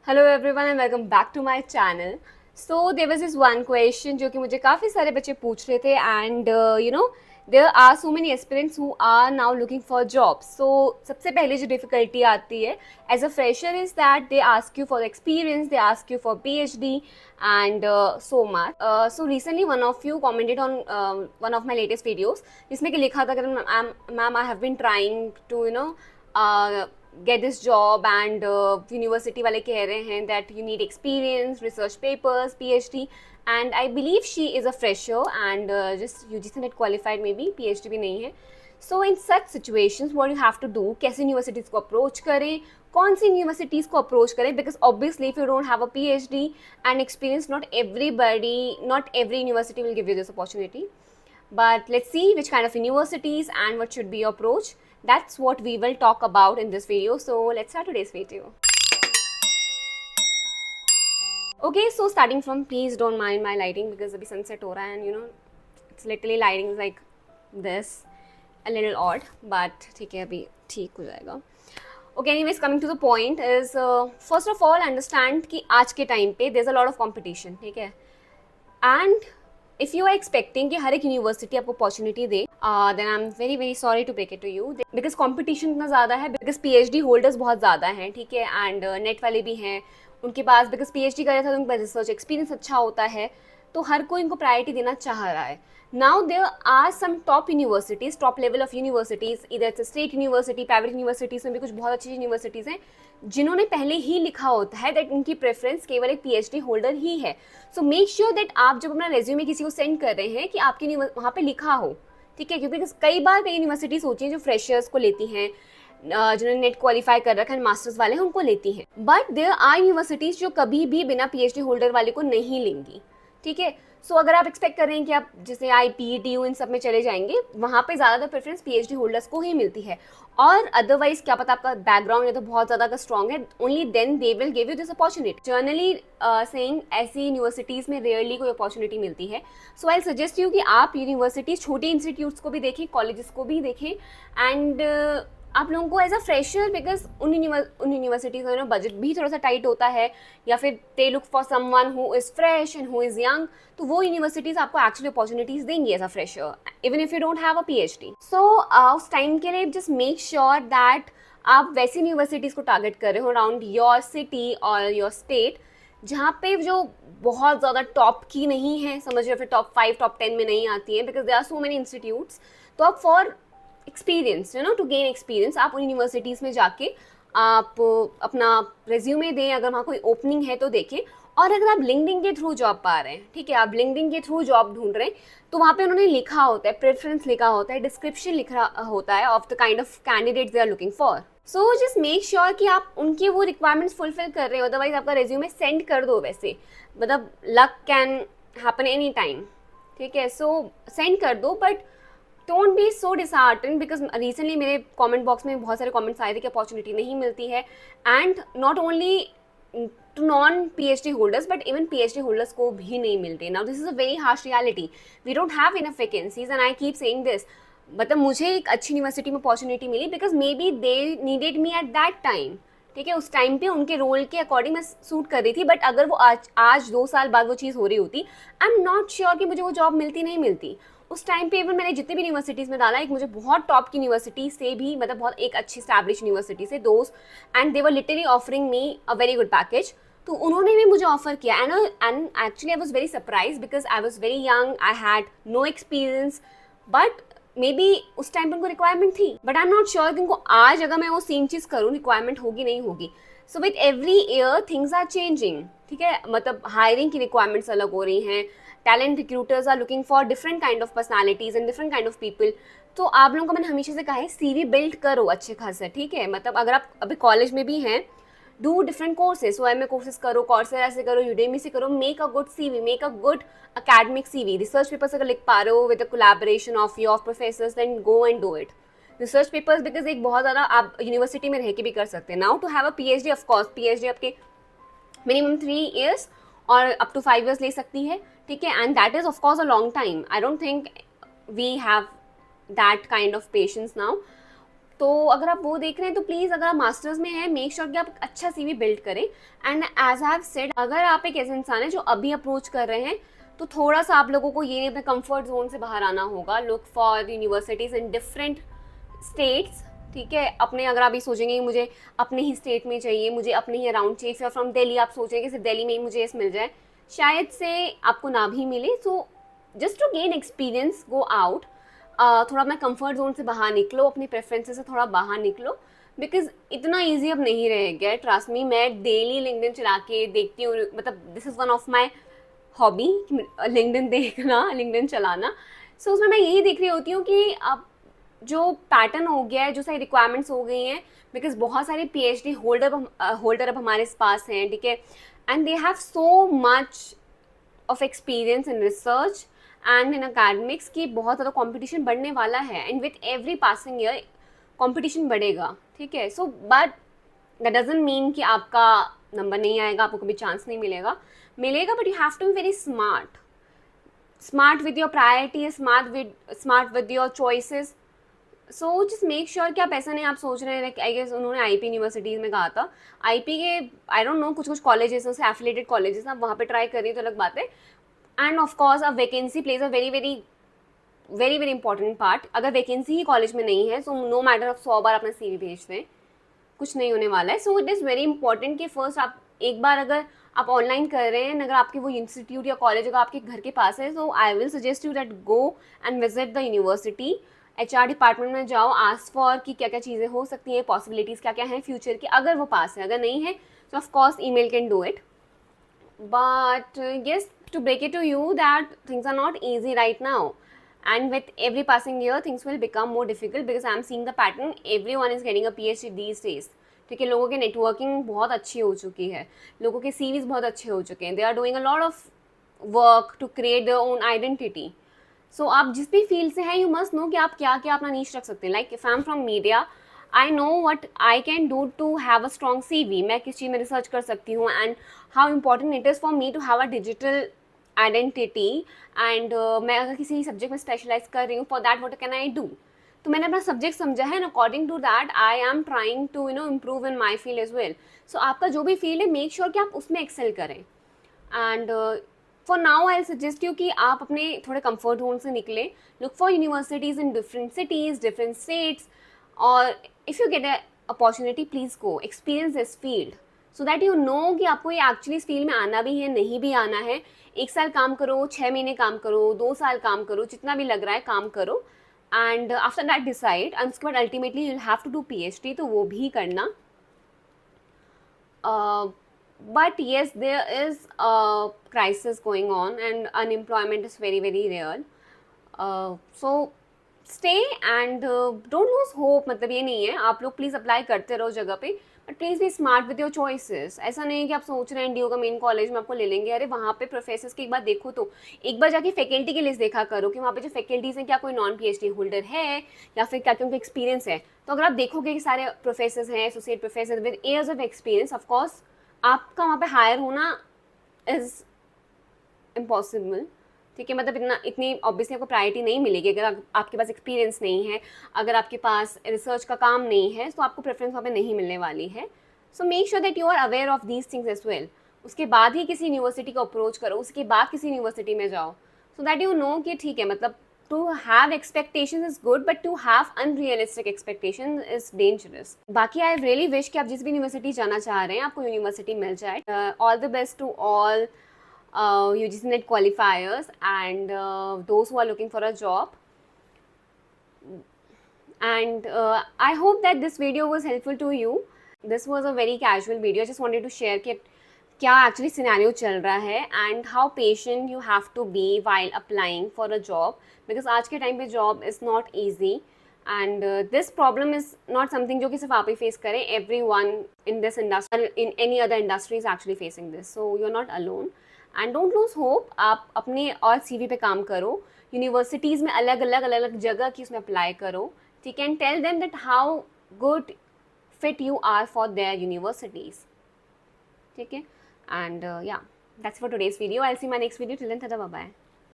Hello everyone and welcome back to my channel. So there was this one question जो कि मुझे काफ़ी सारे बच्चे पूछ रहे थे and there are so many aspirants who are now looking for jobs. So सबसे पहले जो डिफिकल्टी आती है as a fresher is that they ask you for experience, they ask you for PhD and so much. So recently one of you commented on one of my latest videos जिसमें कि लिखा था कि ma'am I have been trying to get this job and university वाले कह रहे हैं that you need experience, research papers, PhD and I believe she is a fresher and just UGC net qualified maybe, PhD भी नहीं है. So in such situations what you have to do, कैसे universities को approach करें, कौन सी universities को approach करें, because obviously if you don't have a PhD and experience, not every university will give you this opportunity. But let's see which kind of universities and what should be your approach. That's what we will talk about in this video. So let's start today's video. Okay, so starting from, please don't mind my lighting because अभी sunset हो रहा है and it's literally lighting is like this, a little odd, but ठीक है अभी ठीक हो जाएगा. Okay, anyways, coming to the point is first of all understand कि आज के time पे there's a lot of competition, ठीक है, and if you are expecting कि हर एक यूनिवर्सिटी आपको अपॉर्चुनिटी दे, then I am very very sorry to break it to you, because competition इतना ज़्यादा है, बिकॉज PhD होल्डर्स बहुत ज़्यादा हैं, ठीक है, एंड नेट वाले भी हैं उनके पास, बिकॉज PhD करे था तो उनके पास रिसर्च एक्सपीरियंस अच्छा होता है, तो हर कोई इनको प्रायोरिटी देना चाह रहा है. Now there are some top universities, top level of universities, इधर से स्टेट यूनिवर्सिटी, प्राइवेट यूनिवर्सिटीज़ में भी कुछ बहुत अच्छी यूनिवर्सिटीज़ हैं जिन्होंने पहले ही लिखा होता है दैट उनकी प्रेफरेंस केवल एक PhD होल्डर ही है. सो मेक श्योर दैट आप जब अपना रेज्यूमे किसी को सेंड कर रहे हैं कि आपकी वहाँ पे लिखा हो, ठीक है, क्योंकि कई बार कई यूनिवर्सिटीज़ होती हैं जो फ्रेशर्स को लेती हैं, जिन्होंने नेट क्वालिफाई कर रखा है, मास्टर्स वाले हैं उनको लेती हैं, बट देयर आर यूनिवर्सिटीज़ जो कभी भी बिना PhD होल्डर वाले को नहीं लेंगी, ठीक है. सो अगर आप एक्सपेक्ट कर रहे हैं कि आप जैसे IP, TU इन सब में चले जाएंगे, वहाँ पे ज़्यादातर प्रेफरेंस PhD होल्डर्स को ही मिलती है, और अदरवाइज क्या पता आपका बैकग्राउंड या तो बहुत ज़्यादा का स्ट्रॉन्ग है, only then they will give you this opportunity. Generally saying ऐसी यूनिवर्सिटीज़ में रेयरली कोई अपॉर्चुनिटी मिलती है. सो आई सजेस्ट यू कि आप यूनिवर्सिटीज़, छोटे इंस्टीट्यूट्स को भी देखें, कॉलेजेस को भी देखें, एंड आप लोगों को एज अ फ्रेशर, बिकॉज उन यूनिवर्सिटीज़ में बजट भी थोड़ा सा टाइट होता है, या फिर they look for someone who is fresh and who is young, तो वो यूनिवर्सिटीज़ आपको एक्चुअली अपॉर्चुनिटीज़ देंगी as a fresher even if you don't have a PhD. सो उस टाइम के लिए जस्ट मेक श्योर दैट आप वैसी यूनिवर्सिटीज़ को टारगेट कर रहे हो अराउंड योर सिटी और योर स्टेट, जहाँ पे जो बहुत ज़्यादा टॉप की नहीं है, समझ रहे, फिर टॉप 5 टॉप 10 में नहीं आती है, because there are so many institutes. तो आप for experience, to gain experience, आप उन यूनिवर्सिटीज़ में जाके आप अपना रेज्यूमे दें, अगर वहाँ कोई ओपनिंग है तो देखें. और अगर आप लिंक्डइन के थ्रू जॉब पा रहे हैं, ठीक है, आप लिंक्डइन के थ्रू जॉब ढूंढ रहे हैं, तो वहाँ पे उन्होंने लिखा होता है, प्रेफरेंस लिखा होता है, डिस्क्रिप्शन लिखा होता है of the kind of candidates they are looking for. So just make sure कि आप उनके वो रिक्वायरमेंट्स फुलफिल कर रहे हो, अदरवाइज आपका रेज्यूमे सेंड कर दो. वैसे मतलब luck can happen any time, ठीक है, सो सेंड कर दो, but don't be so dishearten, because recently मेरे कमेंट बॉक्स में बहुत सारे कमेंट्स आए थे कि अपॉर्चुनिटी नहीं मिलती है, and not only to non PhD holders but even PhD holders को भी नहीं मिलते. Now this is a very harsh reality. We don't have enough vacancies and I keep saying this. मतलब मुझे एक अच्छी यूनिवर्सिटी में अपॉर्चुनिटी मिली because maybe they needed me at that time, ठीक है, उस टाइम पे उनके रोल के अकॉर्डिंग मैं सूट कर रही थी. बट अगर वो आज 2 साल बाद वो चीज़ हो रही होती, आई एम नॉट श्योर कि मुझे वो जॉब मिलती नहीं मिलती. उस टाइम पे इवन मैंने जितने भी यूनिवर्सिटीज़ में डाला, एक मुझे बहुत टॉप की यूनिवर्सिटी से भी, मतलब बहुत एक अच्छी स्टैब्लिश यूनिवर्सिटी से दोस्त, and they were literally offering me a very good package. तो उन्होंने भी मुझे ऑफर किया, and actually I was very surprise because I was very young, I had no experience, but maybe उस time पर उनको रिक्वायरमेंट थी. But I am not sure कि उनको आज अगर मैं वो सेम चीज़ करूँ रिक्वायरमेंट होगी नहीं होगी. So with every year things are changing, ठीक है, मतलब हायरिंग की रिक्वायरमेंट्स अलग हो रही हैं, talent recruiters are looking for different kind of personalities and different kind of people. तो आप लोगों को मैंने हमेशा से कहा है CV बिल्ड करो अच्छे खासा, ठीक है, मतलब अगर आप अभी कॉलेज में भी हैं, do different courses, OMA courses करो, कॉर्सेरा से करो, यूडेमी से करो, make a good CV, make a good academic CV. Research papers अगर लिख पा रहे हो with the collaboration of your professors, then go and do it. Research papers because एक बहुत ज़्यादा आप यूनिवर्सिटी में रह के भी कर सकते हैं. Now to have a PhD, of course PhD आपके मिनिमम 3 years और अप टू 5 years ले सकती है, ठीक है, and that is of course a long time. I don't think we have that kind of patience now. तो अगर आप वो देख रहे हैं तो प्लीज़, अगर आप मास्टर्स में हैं, मेक श्योर कि आप अच्छा CV बिल्ड करें। And as I have said, अगर आप एक ऐसे इंसान है जो अभी अप्रोच कर रहे हैं, तो थोड़ा सा आप लोगों को ये अपने कंफर्ट जोन से बाहर आना होगा। Look for universities in different states, ठीक है। अपने, अगर आप ये सोचेंगे कि मुझे अपने ही स्टेट में चाहिए, मुझे अपने ही अराउंड चाहिए, फिर फ्रॉम दिल्ली आप सोचेंगे कि सिर्फ दिल्ली में ही मुझे इस मिल जाए, शायद से आपको ना भी मिले। So just to gain experience, go out, थोड़ा अपना कंफर्ट जोन से बाहर निकलो, अपनी प्रेफरेंसेस से थोड़ा बाहर निकलो, बिकॉज इतना ईजी अब नहीं रह गया। ट्रस्ट मी, मैं डेली लिंक्डइन चला के देखती हूँ, मतलब this is one of my hobby, LinkedIn देखना, लिंक्डइन चलाना। सो उसमें मैं यही देख रही होती हूँ कि अब जो पैटर्न हो गया है, जो सारी रिक्वायरमेंट्स हो गई हैं, बिकॉज बहुत सारे PhD होल्डर अब हमारे पास हैं, ठीक है। And they have so much of experience in research and in academics की बहुत ज़्यादा कंपटीशन बढ़ने वाला है। And with every passing year competition बढ़ेगा, ठीक है। So but that doesn't mean कि आपका नंबर नहीं आएगा, आपको कभी चांस नहीं मिलेगा, मिलेगा, but you have to be very smart with your priority, smart with your choices. So just make sure कि आप ऐसा नहीं, आप सोच रहे हैं, लाइक आई गेस उन्होंने IP यूनिवर्सिटीज़ में कहा था, IP के आई डोंट नो कुछ कॉलेजेस से एफिलेटेड कॉलेजेस, आप वहाँ पे ट्राई करिए तो अलग बात है। And of course a vacancy plays a very very very very important part. अगर वैकेंसी ही कॉलेज में नहीं है, सो नो मैटर आप 100 बार अपना CV भेज दें, कुछ नहीं होने वाला है। So it is very important कि फर्स्ट आप एक बार, अगर आप ऑनलाइन कर रहे हैं, अगर आपके वो इंस्टीट्यूट या कॉलेज अगर आपके घर के पास है, so I will suggest you that go and visit the university, HR department में जाओ, आस्क फॉर कि क्या क्या चीज़ें हो सकती हैं, पॉसिबिलिटीज़ क्या क्या हैं फ्यूचर की, अगर वो पास है। अगर नहीं है तो of course email can do it. But yes, to break it to you that things are not easy right now, and with every passing year things will become more difficult because I am seeing the pattern, everyone is getting a PhD these days, ठीक है। लोगों की networking बहुत अच्छी हो चुकी है, लोगों के CVs बहुत अच्छे हो चुके हैं, they are doing a lot of work to create their own identity. So आप जिस भी फील्ड से हैं, यू मस्ट नो कि आप क्या क्या अपना नीश रख सकते हैं। Like if I am from media, I know what I can do to have a strong CV, मैं किस चीज़ में रिसर्च कर सकती हूँ, and how important it is for me to have a digital identity. And मैं अगर किसी सब्जेक्ट में स्पेशलाइज कर रही हूँ, for that what can I do, तो मैंने अपना सब्जेक्ट समझा है, and according to that I am trying to improve in my field as well. So आपका जो भी फील्ड है, मेक श्योर कि आप उसमें एक्सेल करें। And for now I suggest you कि आप अपने थोड़े कंफर्ट जोन से निकले, look for universities in different cities, different states, और if you get a opportunity, please go experience this field, so that you know कि आपको ये एक्चुअली इस फील्ड में आना भी है, नहीं भी आना है। 1 साल काम करो, 6 महीने काम करो, 2 साल काम करो, जितना भी लग रहा है काम करो, एंड आफ्टर दैट डिसाइड। एंड उसके बाद ultimately you have to do PhD, तो वो भी करना। But yes, there is a crisis going on and unemployment is very very real. So stay and don't lose hope। मतलब ये नहीं है, आप लोग प्लीज़ अप्लाई करते रहो जगह पे, but please be smart with your choices. ऐसा नहीं है कि आप सोच रहे हैं NDO का मेन कॉलेज में आपको ले लेंगे, अरे वहाँ पे प्रोफेसर्स की एक बार देखो, तो एक बार जाके फैकल्टी की लिस्ट देखा करो कि वहाँ पे जो फैकल्टीज़ हैं, क्या कोई नॉन PhD होल्डर है या फिर क्या क्या उनका एक्सपीरियंस है। तो अगर आप देखोगे कि सारे प्रोफेसर्स हैं, associate professor with years of experience, of course आपका वहाँ पे हायर होना इज़ इम्पॉसिबल, ठीक है। मतलब इतनी ऑब्वियसली आपको प्रायोरिटी नहीं मिलेगी अगर आपके पास एक्सपीरियंस नहीं है, अगर आपके पास रिसर्च का काम नहीं है, तो आपको प्रेफरेंस वहाँ पे नहीं मिलने वाली है। So make sure that you are aware of these things as well. उसके बाद ही किसी यूनिवर्सिटी को अप्रोच करो, उसके बाद किसी यूनिवर्सिटी में जाओ, सो दैट यू नो कि ठीक है, मतलब to have expectations is good, but to have unrealistic expectations is dangerous। बाकी I really wish कि आप जिस भी यूनिवर्सिटी जाना चाह रहे हैं, आपको यूनिवर्सिटी मिल जाए। All the best to all UGC NET qualifiers and those who are looking for a job। And I hope that this video was helpful to you। This was a very casual video, I just wanted to share कि क्या actually scenario चल रहा है and how patient you have to be while applying for a job, because आज के time पे job is not easy and this problem is not something जो कि सिर्फ आप ही फेस करें, everyone in this industry, in any other industry is actually facing this, so you are not alone and don't lose hope. आप अपने और CV पे काम करो, यूनिवर्सिटीज़ में अलग अलग जगह की उसमें अप्लाई करो, ठीक है, and tell them that how good fit you are for their universities, ठीक है। And yeah, that's for today's video. I'll see you in my next video. Till then, tada, bye bye.